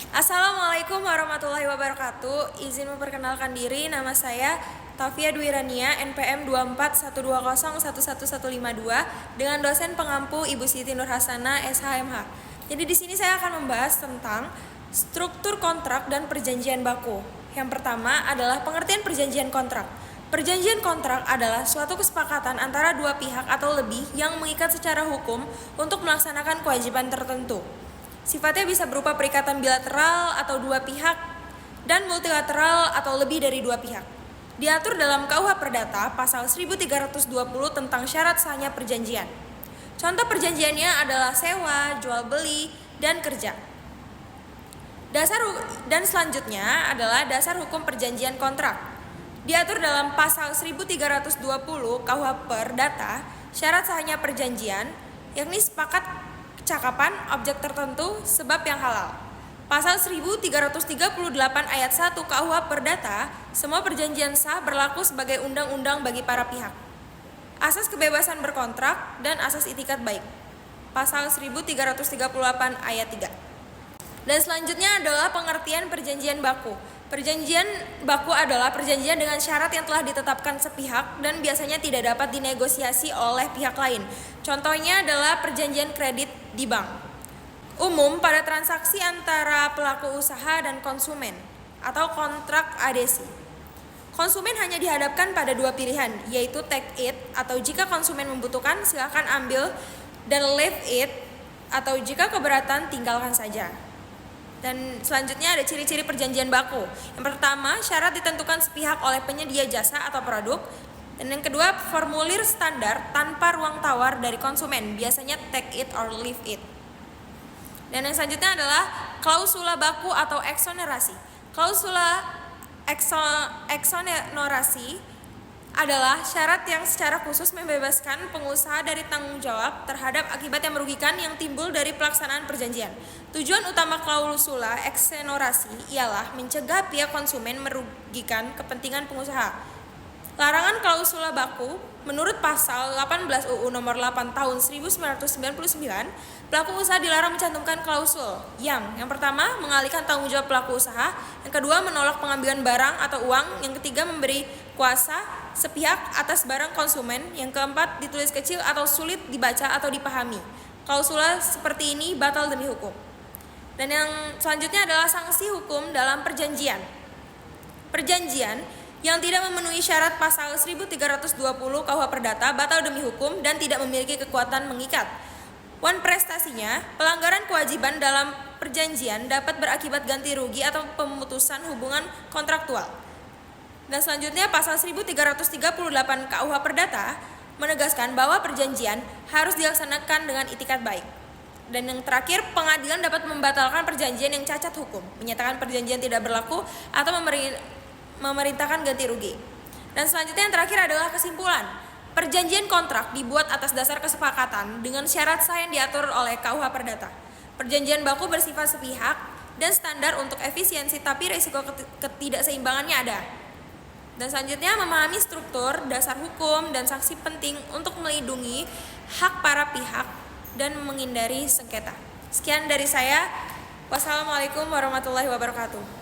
Assalamualaikum warahmatullahi wabarakatuh. Izin memperkenalkan diri, nama saya Tafia Dwirania, NPM 2412011152 dengan dosen pengampu Ibu Siti Nurhasana, SHMH. Jadi di sini saya akan membahas tentang struktur kontrak dan perjanjian baku. Yang pertama adalah pengertian perjanjian kontrak. Perjanjian kontrak adalah suatu kesepakatan antara dua pihak atau lebih yang mengikat secara hukum untuk melaksanakan kewajiban tertentu. Sifatnya bisa berupa perikatan bilateral atau dua pihak dan multilateral atau lebih dari dua pihak. Diatur dalam KUH Perdata pasal 1320 tentang syarat sahnya perjanjian. Contoh perjanjiannya adalah sewa, jual beli, dan kerja. Dan selanjutnya adalah dasar hukum perjanjian kontrak. Diatur dalam pasal 1320 KUH Perdata, syarat sahnya perjanjian, yakni sepakat cakapan objek tertentu sebab yang halal. Pasal 1338 ayat 1 KUH Perdata, semua perjanjian sah berlaku sebagai undang-undang bagi para pihak. Asas kebebasan berkontrak dan asas itikat baik. Pasal 1338 ayat 3. Dan selanjutnya adalah pengertian perjanjian baku. Perjanjian baku adalah perjanjian dengan syarat yang telah ditetapkan sepihak dan biasanya tidak dapat dinegosiasi oleh pihak lain. Contohnya adalah perjanjian kredit di bank. Umum pada transaksi antara pelaku usaha dan konsumen atau kontrak adhesi. Konsumen hanya dihadapkan pada dua pilihan, yaitu take it atau jika konsumen membutuhkan silakan ambil, dan leave it atau jika keberatan tinggalkan saja. Dan selanjutnya ada ciri-ciri perjanjian baku. Yang pertama, syarat ditentukan sepihak oleh penyedia jasa atau produk. Dan yang kedua, formulir standar tanpa ruang tawar dari konsumen, biasanya take it or leave it. Dan yang selanjutnya adalah klausula baku atau eksonerasi. Klausula eksonerasi adalah syarat yang secara khusus membebaskan pengusaha dari tanggung jawab terhadap akibat yang merugikan yang timbul dari pelaksanaan perjanjian. Tujuan utama klausula eksonerasi ialah mencegah pihak konsumen merugikan kepentingan pengusaha. Larangan klausula baku menurut pasal 18 UU nomor 8 tahun 1999, pelaku usaha dilarang mencantumkan klausul yang pertama mengalihkan tanggung jawab pelaku usaha, yang kedua menolak pengambilan barang atau uang, yang ketiga memberi kuasa sepihak atas barang konsumen, yang keempat ditulis kecil atau sulit dibaca atau dipahami. Klausula seperti ini batal demi hukum. Dan yang selanjutnya adalah sanksi hukum dalam perjanjian. Perjanjian yang tidak memenuhi syarat pasal 1320 KUH Perdata batal demi hukum dan tidak memiliki kekuatan mengikat. Prestasinya, pelanggaran kewajiban dalam perjanjian dapat berakibat ganti rugi atau pemutusan hubungan kontraktual. Dan selanjutnya pasal 1338 KUH Perdata menegaskan bahwa perjanjian harus dilaksanakan dengan itikat baik. Dan yang terakhir, pengadilan dapat membatalkan perjanjian yang cacat hukum, menyatakan perjanjian tidak berlaku atau memerintahkan ganti rugi. Dan selanjutnya yang terakhir adalah kesimpulan. Perjanjian kontrak dibuat atas dasar kesepakatan dengan syarat sah yang diatur oleh KUH Perdata. Perjanjian baku bersifat sepihak dan standar untuk efisiensi, tapi risiko ketidakseimbangannya ada. Dan selanjutnya memahami struktur, dasar hukum, dan sanksi penting untuk melindungi hak para pihak dan menghindari sengketa. Sekian dari saya. Wassalamualaikum warahmatullahi wabarakatuh.